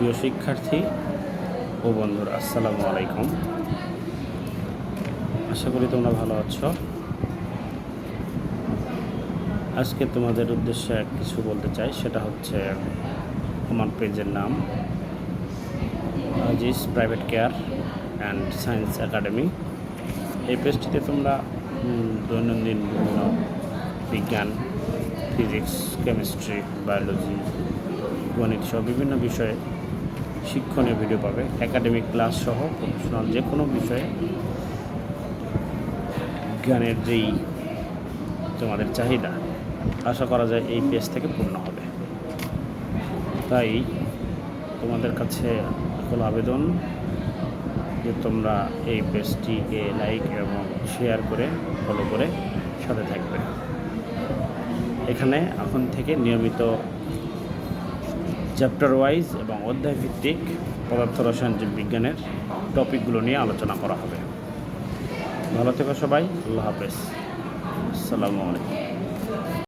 প্রিয় শিক্ষার্থী ও বন্ধুরা, আসসালামু আলাইকুম। আশা করি তোমরা ভালো আছো। আজকে তোমাদের উদ্দেশ্যে কিছু বলতে চাই, সেটা হচ্ছে আমার পেজের নাম Aziz private care and science academy. এই পেজটিতে তোমরা দৈনন্দিন বিভিন্ন বিজ্ঞান, ফিজিক্স, কেমিস্ট্রি, বায়োলজি, গণিত সহ বিভিন্ন বিষয়ে শিক্ষণীয় ভিডিও পাবে। একাডেমিক ক্লাস সহ প্রফেশনাল যে কোনো বিষয়ে জ্ঞানের যেই তোমাদের চাহিদা আশা করা যায় এই পেজ থেকে পূর্ণ হবে। তাই তোমাদের কাছে হলো আবেদন যে তোমরা এই পেজটিকে লাইক এবং শেয়ার করে ফলো করে সাথে থাকবে। এখানে এখন থেকে নিয়মিত চ্যাপ্টার ওয়াইজ এবং অধ্যায় ভিত্তিক পদার্থ রসায়ন বিজ্ঞানের টপিকগুলো নিয়ে আলোচনা করা হবে। ভালো থেকো সবাই, আল্লাহ হাফেজ, আসসালামু আলাইকুম।